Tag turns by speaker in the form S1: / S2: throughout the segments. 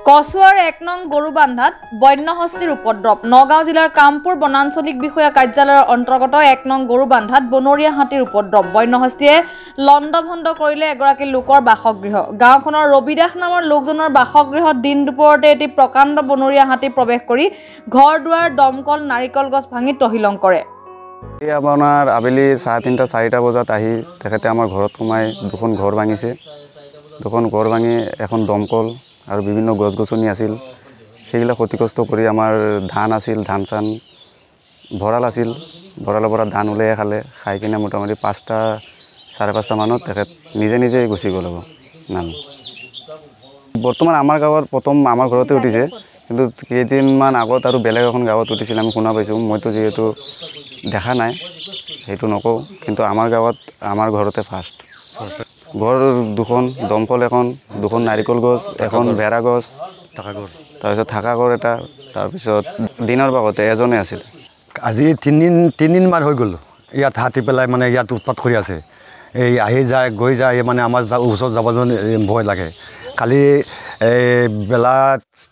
S1: কচুৱাৰ ১ নং গৰুবান্ধাত বন্যহস্তীৰ উপদ্ৰৱ। নগাঁও জিলাৰ কামপুৰ বনাঞ্চলিক বিষয়া কাৰ্যালয়ৰ অন্তৰ্গত ১ নং গৰুবান্ধাত বনৰীয়া হাতীৰ উপদ্ৰৱ। বন্যহস্তীয়ে লণ্ডভণ্ড কৰিলে এগৰাকী লোকৰ বাসগৃহ। গাঁওখনৰ ৰবিদাস নামৰ লোকজনৰ বাসগৃহত দিন দুপৰতে এটি প্ৰকাণ্ড বনৰীয়া হাতী প্ৰৱেশ কৰি ঘৰ দুৱাৰ, দমকল, নাৰিকল গছ ভাঙি তহিলং কৰে।
S2: আপোনাৰ আবেলি 3:30 4টা বজাত আহি তেখেতে আমাৰ ঘৰত সোমাই দুখন ঘৰ ভাঙিছে। দুখন ঘৰ ভাঙি এখন দমকল আৰু বিভিন্ন গছ গছনি আছিল সেইবিলাক ক্ষতিগ্ৰস্ত কৰি আমাৰ ধান আছিল, ধান চান ভঁৰাল আছিল, ভঁৰালৰ পৰা ধান উলিয়াই খাই কিনে মোটামুটি 5টা 5:30 মানত তেখেত নিজে গুচি গ'ল নাম। বৰ্তমান আমাৰ গাঁৱত প্ৰথম আমাৰ ঘৰতে উঠিছে, কিন্তু কেইদিনমান আগত আৰু বেলেগ এখন গাঁৱত উঠিছিল, আমি শুনা পাইছোঁ। মইতো যিহেতু দেখা নাই সেইটো নকওঁ, কিন্তু আমাৰ গাঁৱত আমাৰ ঘৰতে ফাৰ্ষ্ট। ঘৰ দুখন, দমকল এখন, দুখন নাৰিকল গছ, এখন বেৰা গছ, তাৰপিছত থাকা ঘৰ এটা, তাৰপিছত দিনৰ ভাগতে এজনে আছিল।
S3: আজি তিনিদিনমান হৈ গ'ল ইয়াত হাতী পেলাই মানে ইয়াত উৎপাত কৰি আছে। এই আহি যায় গৈ যায়, মানে আমাৰ ওচৰত যাব ভয় লাগে। কালি বেলা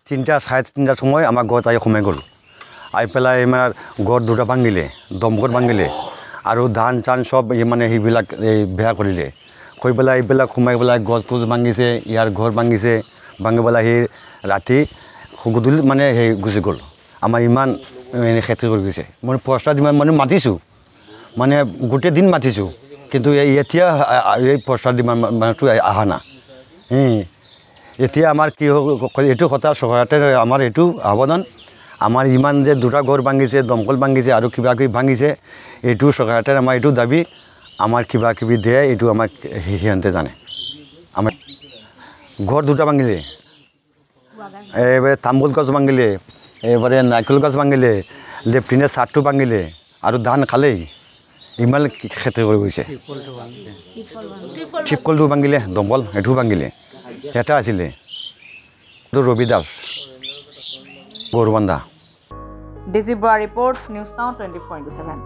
S3: 3টা 3:30 সময় আমাৰ ঘৰত আহি সোমাই গ'ল। আহি পেলাই মানে ঘৰ দুটা ভাঙিলে, দমকল ভাঙিলে আৰু ধান চান চব মানে সেইবিলাক বেয়া কৰিলে। কৰি পেলাই এইবিলাক সোমাই পেলাই গছ ভাঙিছে, ইয়াৰ ঘৰ ভাঙিছে, ভাঙি পেলাই সেই ৰাতি গধূলি মানে সেই গুচি গ'ল। আমাৰ ইমান খেতি কৰি গৈছে। মই প্ৰস্তাৱ যিমান মানে মাতিছোঁ, মানে গোটেই দিন মাতিছোঁ, কিন্তু এতিয়া এই প্ৰস্তাৱ যিমান মানুহটো অহা নাই। এতিয়া আমাৰ কি এইটো কথা চৰকাৰতে আমাৰ এইটো আবেদন, আমাৰ ইমান যে দুটা ঘৰ ভাঙিছে, দমকল ভাঙিছে আৰু কিবা কিবি ভাঙিছে, এইটো চৰকাৰতে আমাৰ এইটো দাবী, আমাৰ কিবা কিবি দিয়ে এইটো আমাক সিহঁতে জানে। আমাৰ ঘৰ দুটা ভাঙিলে, এইবাৰে তামোল গছ ভাঙিলে, এইবাৰে নাৰিকল গছ ভাঙিলে, লেফ্টিনে চাৰ্টটো ভাঙিলে আৰু ধান খালেই। ইমান খেতি কৰি গৈছে। টিপকলটো ভাঙিলে, দমকল সেইটোও ভাঙিলে। এটা আছিলে ৰবিদাস গৰুবান্ধা।
S1: ডিজি বৰা ৰিপৰ্ট, নিউজ নাও 24/7।